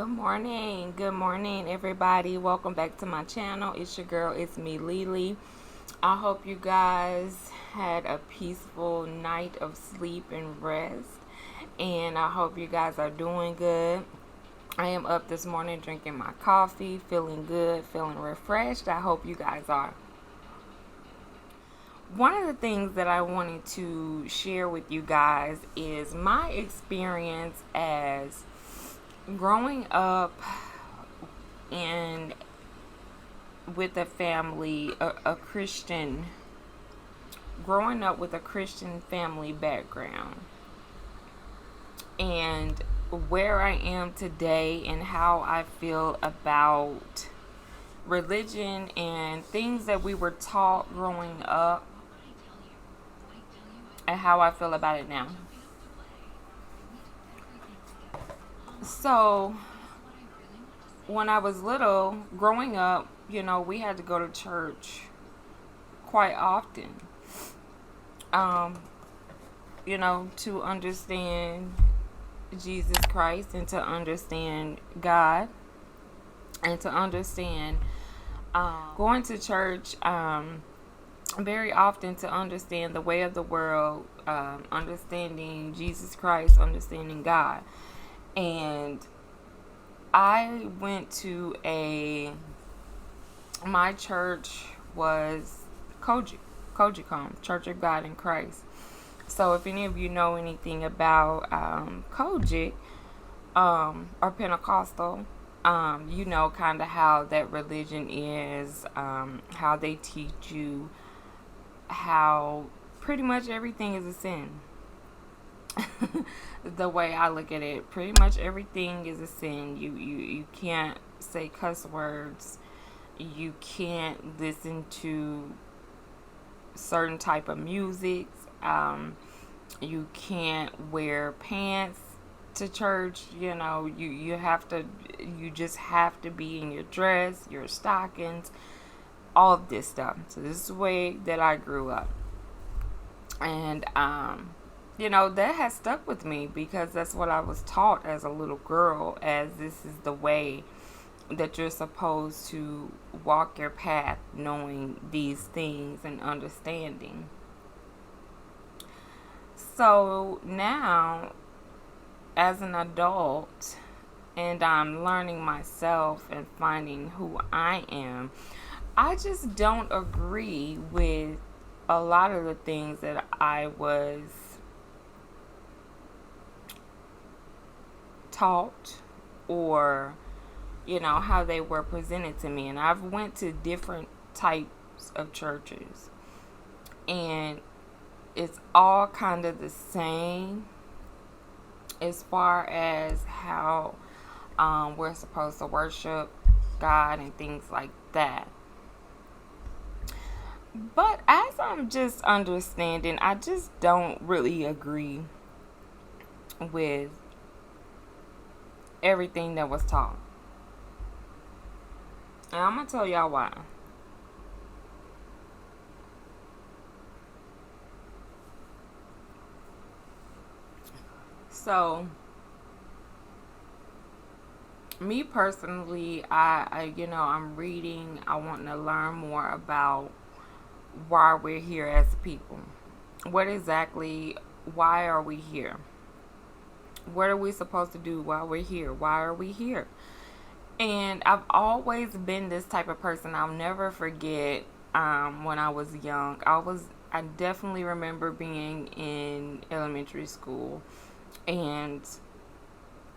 Good morning, everybody. Welcome back to my channel. It's your girl, it's me, Lily. I hope you guys had a peaceful night of sleep and rest, and I hope you guys are doing good. I am up this morning drinking my coffee, feeling good, feeling refreshed. I hope you guys are. One of the things that I wanted to share with you guys is my experience as growing up in with a family, a Christian, growing up with a Christian family background, and where I am today and how I feel about religion and things that we were taught growing up and how I feel about it now. So, when I was little, growing up, we had to go to church quite often, to understand Jesus Christ and to understand God and to understand going to church very often to understand the way of the world, understanding Jesus Christ, understanding God. And I went to my church was Kojicom, Church of God in Christ. So if any of you know anything about Kojic or Pentecostal, you know kind of how that religion is, how they teach you how pretty much everything is a sin. The way I look at it, pretty much everything is a sin. You can't say cuss words. You can't listen to certain type of music. You can't wear pants to church. You just have to be in your dress, your stockings, all of this stuff. So this is the way that I grew up. And that has stuck with me because that's what I was taught as a little girl, as this is the way that you're supposed to walk your path, knowing these things and understanding. So now, as an adult, and I'm learning myself and finding who I am, I just don't agree with a lot of the things that I was taught, or how they were presented to me. And I've went to different types of churches, and it's all kind of the same as far as how we're supposed to worship God and things like that. But as I'm just understanding, I just don't really agree with everything that was taught. And I'm going to tell y'all why. So, me personally, I'm reading. I want to learn more about why we're here as people. Why are we here? What are we supposed to do while we're here? Why are we here? And I've always been this type of person. I'll never forget when I was young. I definitely remember being in elementary school and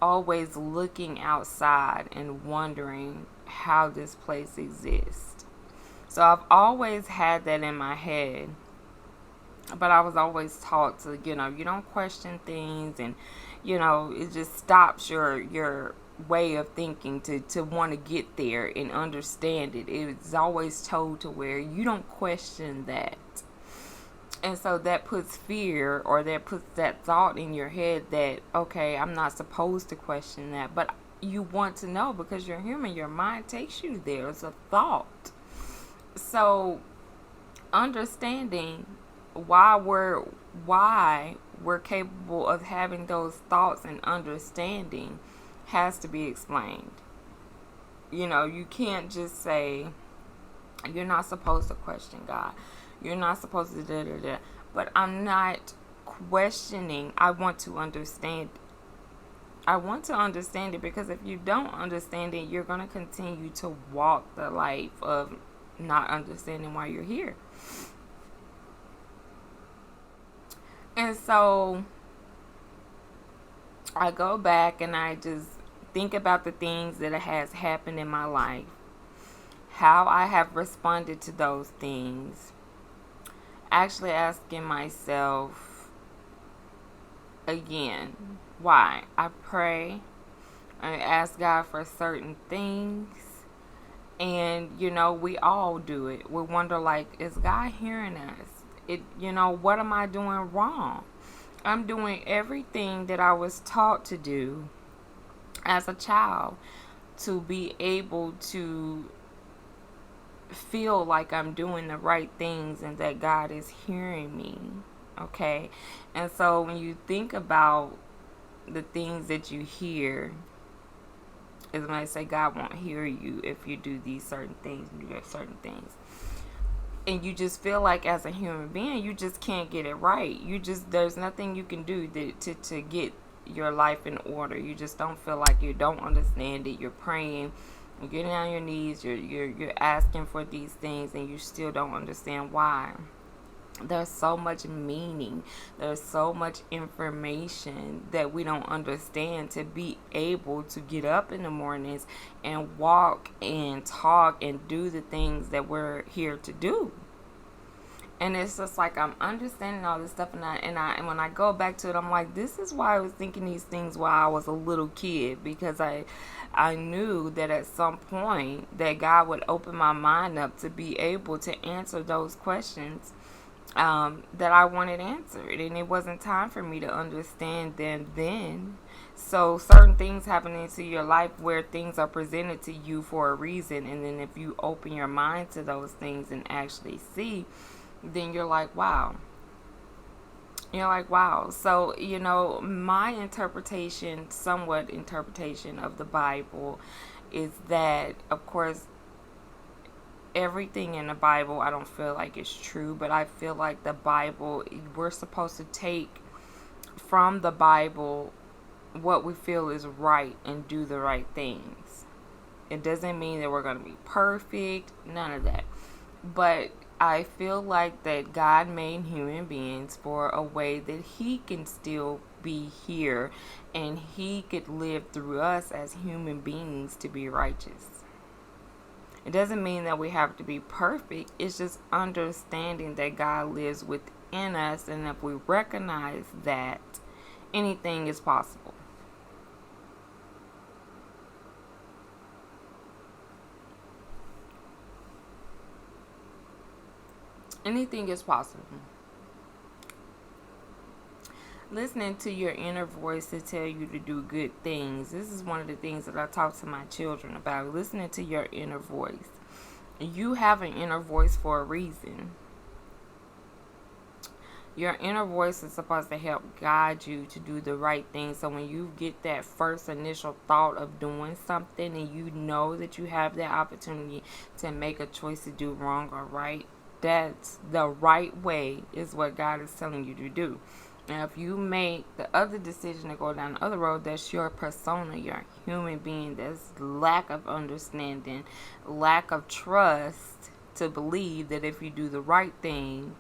always looking outside and wondering how this place exists. So I've always had that in my head. But I was always taught to, you don't question things, and, it just stops your way of thinking to want to get there and understand it. It's always told to where you don't question that. And so that puts fear, or that puts that thought in your head that, okay, I'm not supposed to question that. But you want to know because you're human. Your mind takes you there. It's a thought. So understanding why we're capable of having those thoughts and understanding has to be explained. You can't just say, you're not supposed to question God. You're not supposed to da da da. But I'm not questioning. I want to understand. I want to understand it, because if you don't understand it, you're going to continue to walk the life of not understanding why you're here. And so I go back and I just think about the things that has happened in my life, how I have responded to those things, actually asking myself again, why? I pray, I ask God for certain things, and we all do it. We wonder, like, is God hearing us? What am I doing wrong? I'm doing everything that I was taught to do as a child, to be able to feel like I'm doing the right things and that God is hearing me. Okay? And so when you think about the things that you hear, is when I say God won't hear you if you do these certain things, and do certain things. And you just feel like, as a human being, you just can't get it right. There's nothing you can do to get your life in order. You just don't feel like, you don't understand it. You're praying, you're getting on your knees, you're asking for these things, and you still don't understand why. There's so much meaning, there's so much information that we don't understand, to be able to get up in the mornings and walk and talk and do the things that we're here to do. And it's just like, I'm understanding all this stuff, and when I go back to it, I'm like, this is why I was thinking these things while I was a little kid, because I knew that at some point that God would open my mind up to be able to answer those questions that I wanted answered, and it wasn't time for me to understand them then. So certain things happen into your life where things are presented to you for a reason, and then if you open your mind to those things and actually see, then you're like, wow. So, my somewhat interpretation of the Bible is that, of course, everything in the Bible I don't feel like it's true, but I feel like the Bible, we're supposed to take from the Bible what we feel is right and do the right things. It doesn't mean that we're going to be perfect, none of that. But I feel like that God made human beings for a way that He can still be here, and He could live through us as human beings to be righteous. It doesn't mean that we have to be perfect. It's just understanding that God lives within us, and if we recognize that, anything is possible. Anything is possible. Listening to your inner voice to tell you to do good things. This is one of the things that I talk to my children about. Listening to your inner voice. You have an inner voice for a reason. Your inner voice is supposed to help guide you to do the right thing. So when you get that first initial thought of doing something, and you know that you have that opportunity to make a choice to do wrong or right, that's the right way, is what God is telling you to do. Now, if you make the other decision to go down the other road, that's your persona, your human being. That's lack of understanding, lack of trust to believe that if you do the right thing,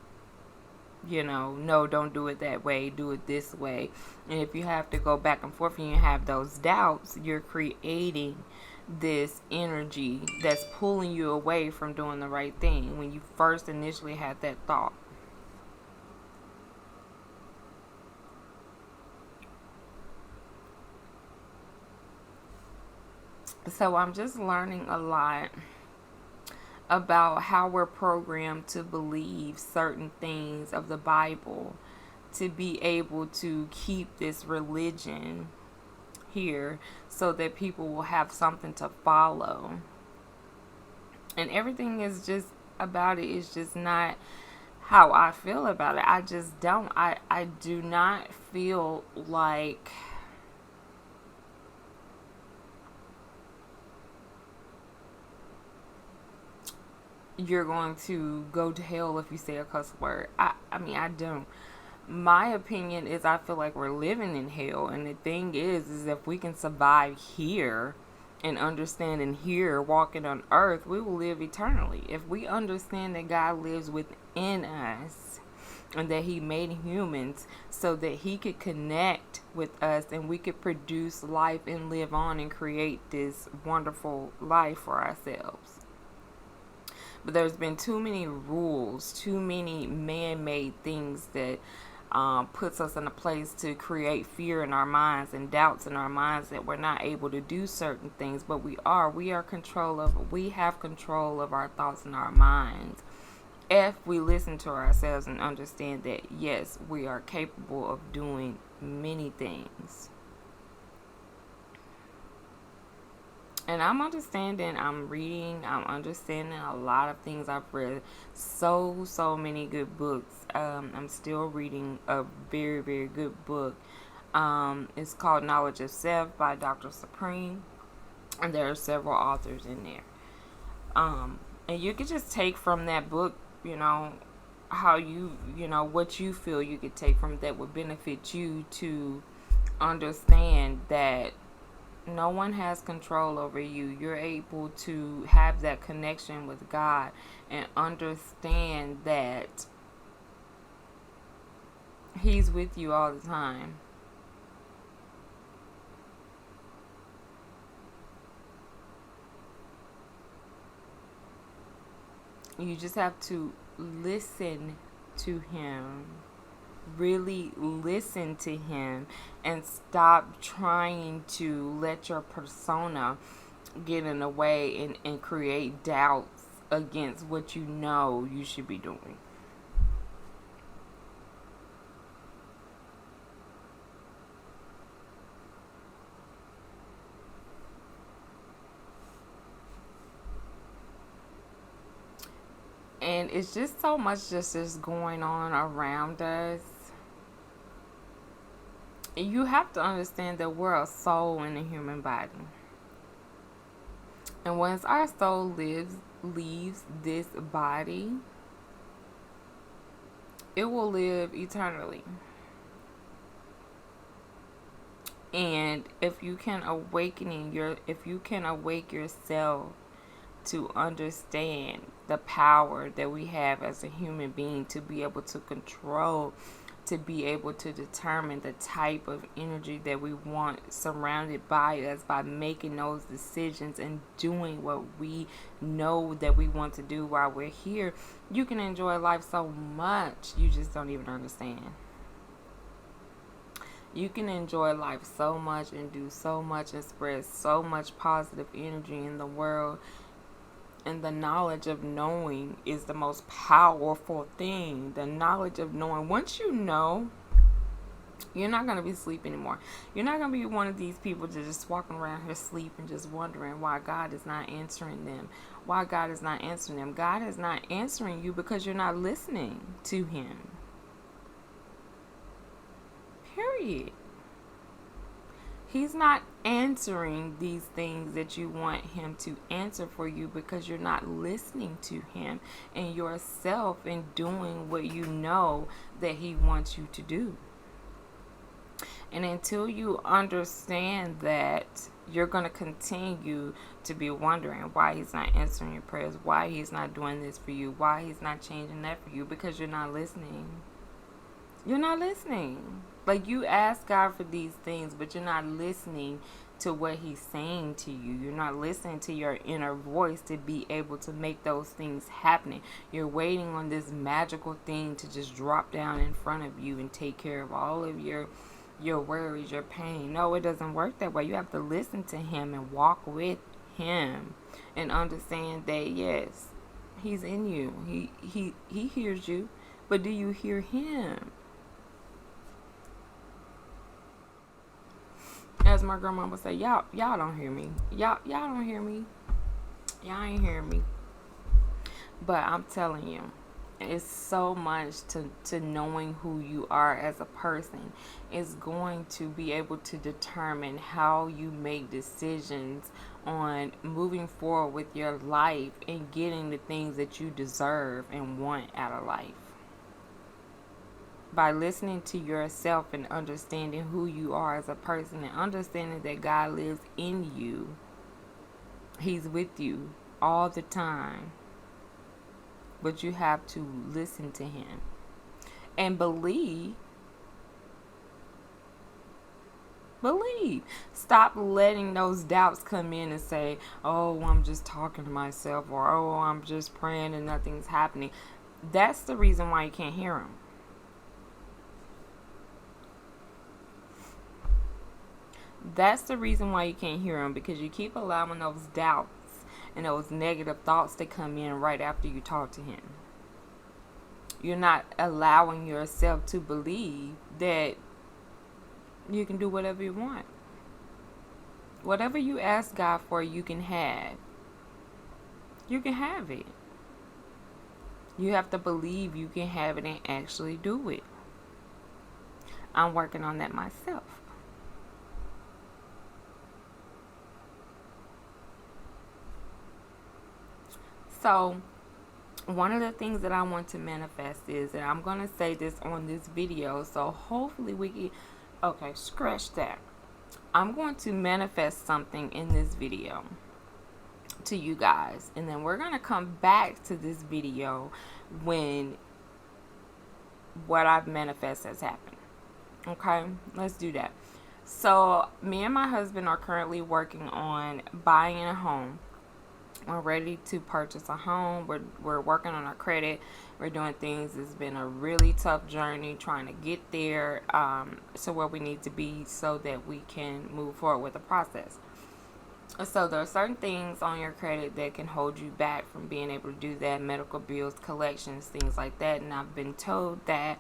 no, don't do it that way, do it this way. And if you have to go back and forth and you have those doubts, you're creating this energy that's pulling you away from doing the right thing when you first initially had that thought. So I'm just learning a lot about how we're programmed to believe certain things of the Bible to be able to keep this religion here, so that people will have something to follow. And everything is just about it is just not how I feel about it. I just don't. I do not feel like you're going to go to hell if you say a cuss word. I mean, I don't. My opinion is I feel like we're living in hell, and the thing is if we can survive here and understand and here walking on earth, we will live eternally. If we understand that God lives within us and that he made humans so that he could connect with us and we could produce life and live on and create this wonderful life for ourselves. But there's been too many rules, too many man-made things that puts us in a place to create fear in our minds and doubts in our minds that we're not able to do certain things. But we have control of our thoughts and our minds if we listen to ourselves and understand that yes, we are capable of doing many things. And I'm understanding, I'm reading, I'm understanding a lot of things. I've read so many good books. I'm still reading a very, very good book. It's called Knowledge of Self by Dr. Supreme. And there are several authors in there. And you could just take from that book, how what you feel you could take from that would benefit you to understand that no one has control over you. You're able to have that connection with God and understand that he's with you all the time. You just have to listen to him. Really listen to him and stop trying to let your persona get in the way and create doubts against what you know you should be doing. And it's just so much just going on around us. You have to understand that we're a soul in a human body. And once our soul leaves this body, it will live eternally. And if you can awake yourself to understand the power that we have as a human being to be able to control, to be able to determine the type of energy that we want surrounded by us by making those decisions and doing what we know that we want to do while we're here, you can enjoy life so much you just don't even understand. You can enjoy life so much and do so much and spread so much positive energy in the world. And the knowledge of knowing is the most powerful thing. The knowledge of knowing. Once you know, you're not going to be asleep anymore. You're not going to be one of these people that just walking around here asleep and just wondering why God is not answering them. Why God is not answering them. God is not answering you because you're not listening to him. Period. He's not answering these things that you want him to answer for you because you're not listening to him and yourself and doing what you know that he wants you to do. And until you understand that, you're going to continue to be wondering why he's not answering your prayers, why he's not doing this for you, why he's not changing that for you, because you're not listening. You're not listening. Like, you ask God for these things, but you're not listening to what he's saying to you. You're not listening to your inner voice to be able to make those things happen. You're waiting on this magical thing to just drop down in front of you and take care of all of your worries, your pain. No, it doesn't work that way. You have to listen to him and walk with him and understand that, yes, he's in you. He hears you, but do you hear him? As my grandma would say, y'all don't hear me. Y'all don't hear me. Y'all ain't hearing me. But I'm telling you, It's so much to knowing who you are as a person. It's going to be able to determine how you make decisions on moving forward with your life and getting the things that you deserve and want out of life. By listening to yourself and understanding who you are as a person and understanding that God lives in you, He's with you all the time. But you have to listen to Him and believe. Stop letting those doubts come in and say, oh, I'm just talking to myself, or oh, I'm just praying and nothing's happening. That's the reason why you can't hear Him. That's the reason why you can't hear Him, because you keep allowing those doubts and those negative thoughts to come in right after you talk to Him. You're not allowing yourself to believe that you can do whatever you want. Whatever you ask God for, you can have. You can have it. You have to believe you can have it and actually do it. I'm working on that myself. So, one of the things that I want to manifest is, and I'm going to say this on this video, so hopefully we can, okay, scratch that. I'm going to manifest something in this video to you guys, and then we're going to come back to this video when what I've manifested has happened. Okay, let's do that. So, me and my husband are currently working on buying a home. We're ready to purchase a home. We're working on our credit. We're doing things. It's been a really tough journey trying to get there to where we need to be so that we can move forward with the process. So there are certain things on your credit that can hold you back from being able to do that. Medical bills, collections, things like that. And I've been told that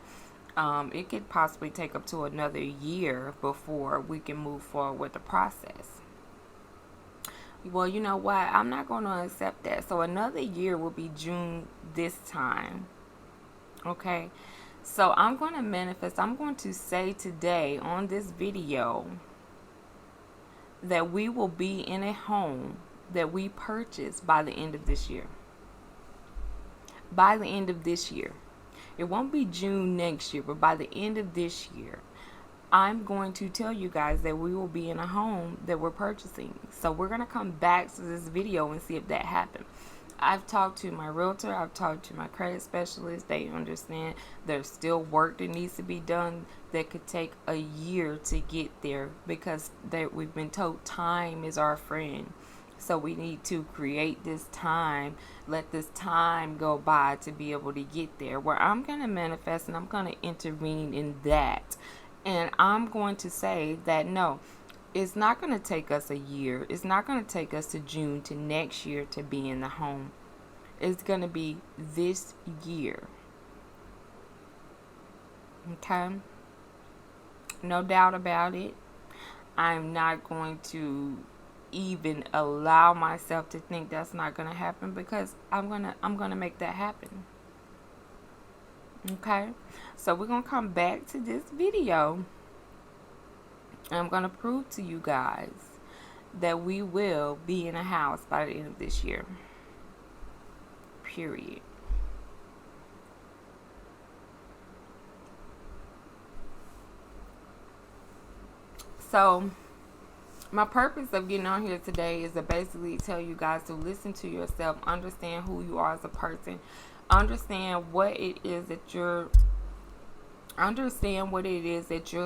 it could possibly take up to another year before we can move forward with the process. Well, you know what? I'm not going to accept that. So another year will be June this time. Okay? So I'm going to manifest. I'm going to say today on this video that we will be in a home that we purchase by the end of this year. By the end of this year. It won't be June next year, but by the end of this year, I'm going to tell you guys that we will be in a home that we're purchasing. So we're going to come back to this video and see if that happened. I've talked to my realtor. I've talked to my credit specialist. They understand there's still work that needs to be done that could take a year to get there, because we've been told time is our friend. So we need to create this time, let this time go by to be able to get there, where I'm going to manifest and I'm going to intervene in that. And I'm going to say that no, it's not going to take us a year. It's not going to take us to June to next year to be in the home. It's going to be this year. Okay? No doubt about it. I'm not going to even allow myself to think that's not going to happen, because I'm going to make that happen. Okay, so we're going to come back to this video, and I'm going to prove to you guys that we will be in a house by the end of this year. Period. So, my purpose of getting on here today is to basically tell you guys to listen to yourself, understand who you are as a person, understand what it is that you're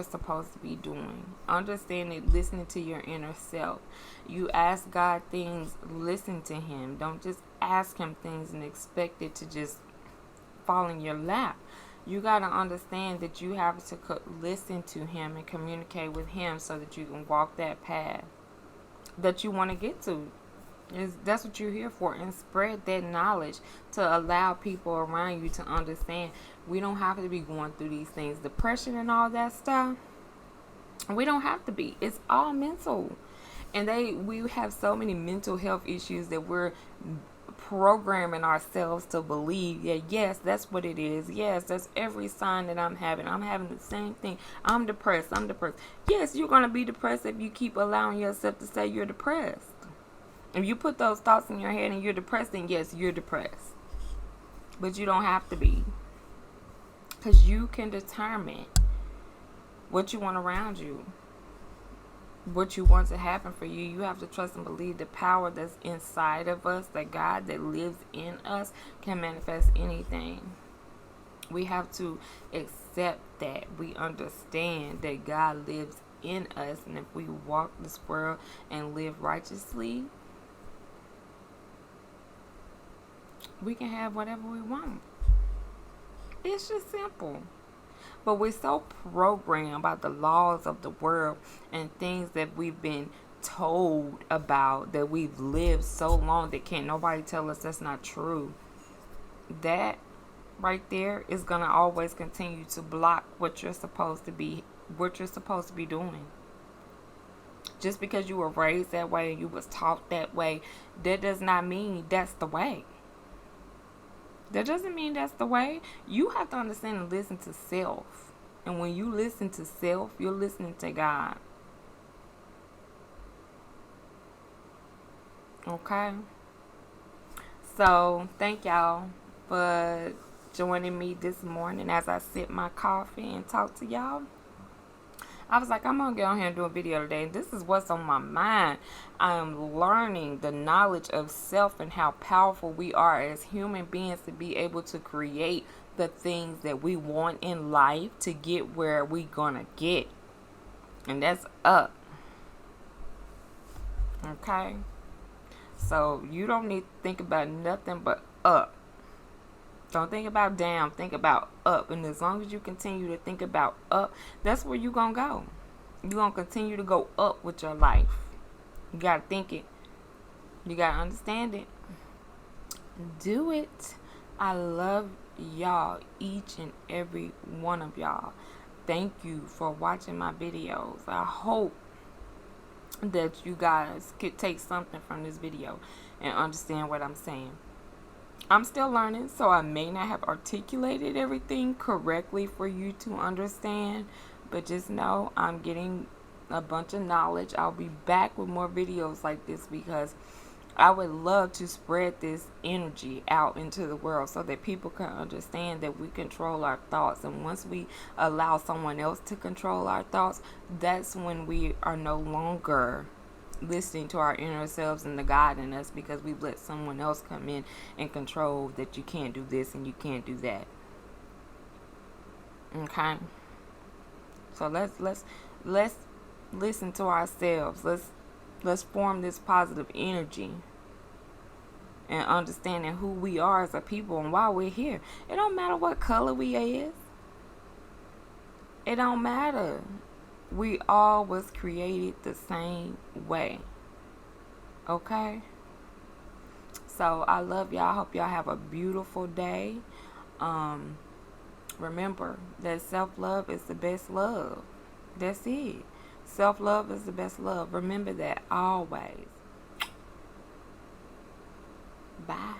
supposed to be doing. Understand it, listening to your inner self. You ask God things, listen to Him. Don't just ask Him things and expect it to just fall in your lap. You got to understand that you have to listen to Him and communicate with Him so that you can walk that path that you want to get to. That's what you're here for, and spread that knowledge to allow people around you to understand we don't have to be going through these things, depression and all that stuff. We don't have to be. It's all mental, and we have so many mental health issues that we're programming ourselves to believe that yes, that's what it is. Yes, that's every sign that I'm having. I'm having the same thing. I'm depressed. I'm depressed. Yes, you're going to be depressed if you keep allowing yourself to say you're depressed. If you put those thoughts in your head and you're depressed, then yes, you're depressed. But you don't have to be. Because you can determine what you want around you, what you want to happen for you. You have to trust and believe the power that's inside of us, the God that lives in us, can manifest anything. We have to accept that. We understand that God lives in us, and if we walk this world and live righteously, we can have whatever we want. It's just simple. But we're so programmed by the laws of the world and things that we've been told about, that we've lived so long that can't nobody tell us that's not true. That right there is going to always continue to block what you're supposed to be doing. Just because you were raised that way and you was taught that way, that does not mean that's the way. That doesn't mean that's the way. You have to understand and listen to self. And when you listen to self, you're listening to God. Okay? So, thank y'all for joining me this morning as I sip my coffee and talk to y'all. I was like, I'm going to get on here and do a video today. And this is what's on my mind. I am learning the knowledge of self and how powerful we are as human beings to be able to create the things that we want in life to get where we going to get. And that's up. Okay? So you don't need to think about nothing but up. Don't think about down, think about up. And as long as you continue to think about up, that's where you're going to go. You're going to continue to go up with your life. You got to think it. You got to understand it. Do it. I love y'all, each and every one of y'all. Thank you for watching my videos. I hope that you guys could take something from this video and understand what I'm saying. I'm still learning, so I may not have articulated everything correctly for you to understand, but just know I'm getting a bunch of knowledge. I'll be back with more videos like this because I would love to spread this energy out into the world so that people can understand that we control our thoughts. And once we allow someone else to control our thoughts, that's when we are no longer listening to our inner selves and the God in us, because we've let someone else come in and control that you can't do this and you can't do that. Okay? So let's listen to ourselves. Let's form this positive energy and understanding who we are as a people and why we're here. It don't matter what color we is. It don't matter. We all was created the same way. Okay? So I love y'all. I hope y'all have a beautiful day. Remember that self-love is the best love. That's it. Self-love is the best love. Remember that always. Bye.